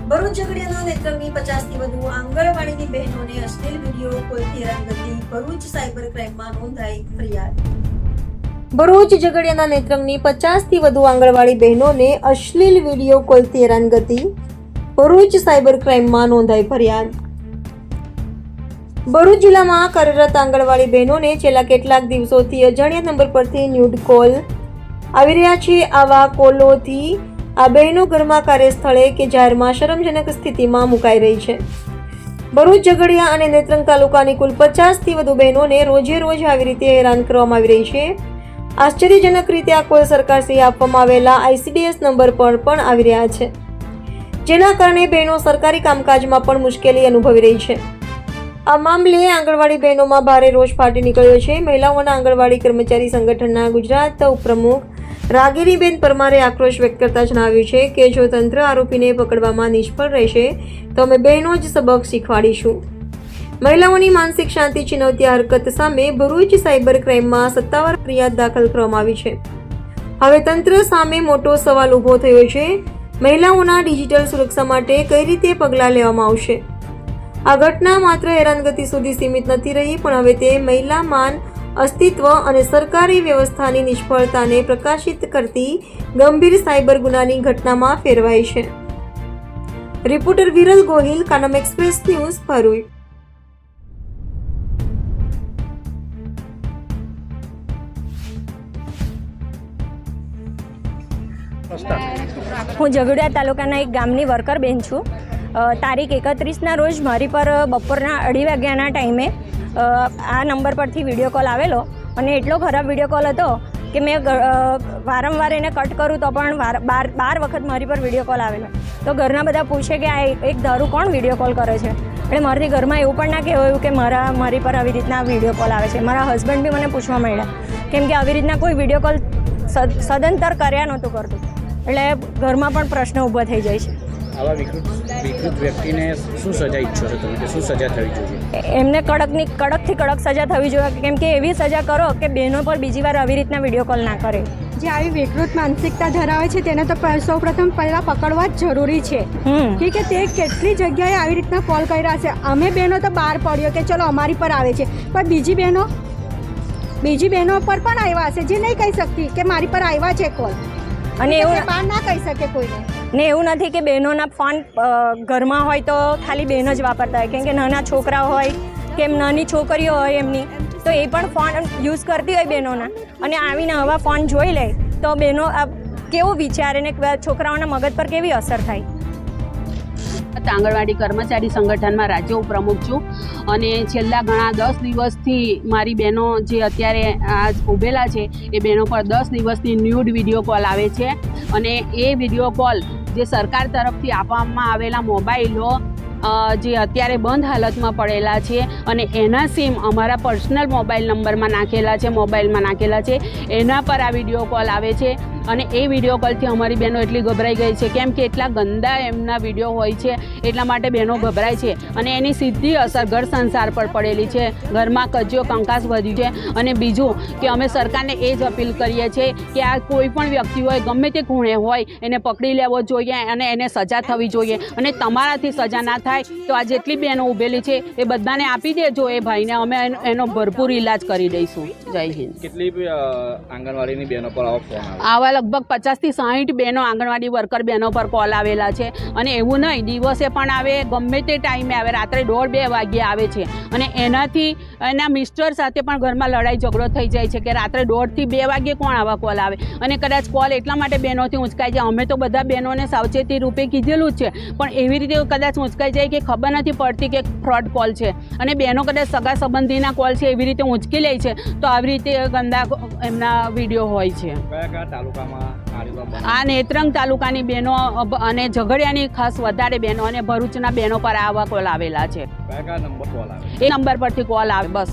ભરૂચ ઝઘડિયાના નેત્રંગની 50 થી વધુ આંગણવાડીની બહેનોને અશ્લીલ વિડીયો કોલથી હેરાનગતિ, ભરૂચ સાયબર ક્રાઇમમાં નોંધાઈ ફરિયાદ। ભરૂચ ઝઘડિયાના નેત્રંગની 50 થી વધુ આંગણવાડી બહેનોને અશ્લીલ વિડીયો કોલથી હેરાનગતિ, ભરૂચ સાયબર ક્રાઇમમાં નોંધાઈ ફરિયાદ। ભરૂચ જિલ્લામાં કાર્યરત આંગણવાડી બહેનોને છેલ્લા કેટલાક દિવસોથી અજાણ્યા નંબર પરથી ન્યૂડ કોલ આવી રહ્યા છે। આવા કોલોથી આ બહેનો ઘરમાં કાર્યસ્થળે કે જાહેરમાં શરમજનક સ્થિતિમાં મુકાઈ રહી છે। ભરૂચ ઝઘડિયા અને નેત્રંગ તાલુકાની કુલ 50 થી વધુ બહેનોને રોજે રોજ આવી રીતે હેરાન કરવામાં આવી રહી છે। આશ્ચર્યજનક રીતે આ કોલ સરકારશ્રીએ આપવામાં આવેલા ICDS નંબર પર પણ આવી રહ્યા છે, જેના કારણે બહેનો સરકારી કામકાજમાં પણ મુશ્કેલી અનુભવી રહી છે। આ મામલે આંગણવાડી બહેનોમાં ભારે રોષ ફાટી નીકળ્યો છે। મહિલાઓના આંગણવાડી કર્મચારી સંગઠનના ગુજરાત ઉપપ્રમુખ રાગિણીબેન પરમારે આક્રોશ વ્યક્ત કરતા જણાવ્યું છે કે જો તંત્ર આરોપીને પકડવામાં નિષ્ફળ રહેશે તો અમે બહેનો જ સબક શીખવાડીશું। મહિલાઓની માનસિક શાંતિ છીનવતી હરકત સામે ભરૂચ સાયબર ક્રાઇમમાં સત્તાવાર ફરિયાદ દાખલ કરવામાં આવી છે। હવે તંત્ર સામે મોટો સવાલ ઊભો થયો છે। મહિલાઓના ડિજિટલ સુરક્ષા માટે કઈ રીતે પગલાં લેવામાં આવશે? આ ઘટના માત્ર હેરાનગતિ સુધી સીમિત નથી રહી, પણ હવે તે મહિલા માન, અસ્તિત્વ અને સરકારી વ્યવસ્થાની નિષ્ફળતાને પ્રકાશિત કરતી ગંભીર સાયબર ગુનાની ઘટનામાં ફેરવાઈ છે। Reporter Viral Gohil, Kanam express news, Bharuch. હું ઝઘડિયા તાલુકાના એક ગામની વર્કર બેન છું। તારીખ 31ના રોજ મારી પર બપોરના 2:30 વાગ્યાના ટાઈમે આ નંબર પરથી વિડીયો કોલ આવેલો અને એટલો ખરાબ વિડીયો કોલ હતો કે મેં વારંવાર એને કટ કરું તો પણ 12 વખત મારી પર વિડીયો કોલ આવેલો। તો ઘરના બધા પૂછે કે આ એક ધારું કોણ વિડીયો કોલ કરે છે? એટલે મારાથી ઘરમાં એવું પણ ના કહેવાયું કે મારી પર આવી રીતના વિડીયો કોલ આવે છે। મારા હસબન્ડ બી મને પૂછવા માંડ્યા, કેમ કે આવી રીતના કોઈ વિડીયો કોલ સદંતર કર્યા નહોતું કરતું, એટલે ઘરમાં પણ પ્રશ્ન ઊભો થઈ જાય છે। આવા વિકૃત વ્યક્તિને શું સજા ઈચ્છો છો તમે, કે શું સજા થવી જોઈએ? એમને કડકથી કડક સજા થવી જોઈએ, કેમ કે એવી સજા કરો કે બહેનો પર બીજી વાર આવી રીતના વિડીયો કોલ ના કરે। જે આવી વિકૃત માનસિકતા ધરાવે છે તેને તો સૌપ્રથમ પહેલાં પકડવા જ જરૂરી છે કે તે કેટલી જગ્યાએ આવી રીતના કોલ કર્યા છે। અમે બહેનો તો બહાર પડ્યો કે ચલો અમારી પર આવે છે, પણ બીજી બહેનો પર પણ આવ્યા હશે જે નહીં કહી શકતી કે મારી પર આવ્યા છે કોલ, અને એવું બહાર ના કહી શકે કોઈને। ને એવું નથી કે બહેનોના ફોન ઘરમાં હોય તો ખાલી બહેનો જ વાપરતા હોય, કેમ કે નાના છોકરા હોય કે નાની છોકરીઓ હોય એમની, તો એ પણ ફોન યુઝ કરતી હોય બહેનોના, અને આવીને આવા ફોન જોઈ લે તો બહેનો કેવું વિચારે ને છોકરાઓના મગજ પર કેવી અસર થાય। આંગણવાડી કર્મચારી સંગઠનમાં રાજ્ય ઉપપ્રમુખ છું, અને છેલ્લા ઘણા 10 દિવસથી મારી બહેનો જે અત્યારે આજ ઊભેલા છે એ બહેનો પર 10 દિવસથી ન્યૂડ વિડીયો કોલ આવે છે, અને એ વિડીયો કોલ જે સરકાર તરફથી આપવામાં આવેલા મોબાઈલો જે અત્યારે બંધ હાલતમાં પડેલા છે અને એના સિમ અમારા પર્સનલ મોબાઈલમાં નાખેલા છે, એના પર આ વિડીયો કોલ આવે છે। અને એ વિડીયો કોલથી અમારી બહેનો એટલી ગભરાઈ ગઈ છે, કેમ કે એટલા ગંદા એમના વિડીયો હોય છે, એટલા માટે બહેનો ગભરાય છે, અને એની સીધી અસર ઘર સંસાર પર પડેલી છે। ઘરમાં કજિયો કંકાસ વધ્યું છે। અને બીજું કે અમે સરકારને એ જ અપીલ કરીએ છીએ કે આ કોઈ પણ વ્યક્તિ હોય, ગમે તે ખૂણે હોય, એને પકડી લેવો જોઈએ અને એને સજા થવી જોઈએ, અને તમારાથી સજા ના થાય તો આ જેટલી બહેનો ઊભેલી છે એ બધાને આપી દેજો એ ભાઈને, અમે એનો ભરપૂર ઇલાજ કરી દઈશું। જય હિન્દ। કેટલી આંગણવાડીની બહેનો પર આવો ફોન આવે? આવા લગભગ 50 થી 60 બહેનો આંગણવાડી વર્કર બહેનો પર કોલ આવેલા છે, અને એવું નહીં દિવસે પણ આવે, ગમે તે ટાઈમે આવે, રાત્રે 1:30-2 વાગ્યે આવે છે, અને એનાથી એના મિસ્ટર સાથે પણ ઘરમાં લડાઈ ઝઘડો થઈ જાય છે કે રાત્રે 1:30 થી 2 વાગ્યે કોણ આવા કોલ આવે। અને કદાચ કોલ એટલા માટે બહેનોથી ઊંચકાઈ જાય, અમે તો બધા બહેનોને સાવચેતી રૂપે કીધેલું જ છે, પણ એવી રીતે કદાચ ઊંચકાઈ જાય કે ખબર નથી પડતી કે ફ્રોડ કોલ છે, અને બહેનો કદાચ સગા સંબંધીના કોલ છે એવી રીતે ઊંચકી લે છે, તો આવી રીતે ગંદા એમના વિડીયો હોય છે। કયા તાલુકામાં આ નેત્રંગ તાલુકાની બહેનો અને ઝઘડિયાની ખાસ વધારે બહેનો અને ભરૂચના બહેનો પર આવા કોલ આવેલા છે। કયા નંબર કોલ આવે? એ નંબર પરથી કોલ આવે, બસ।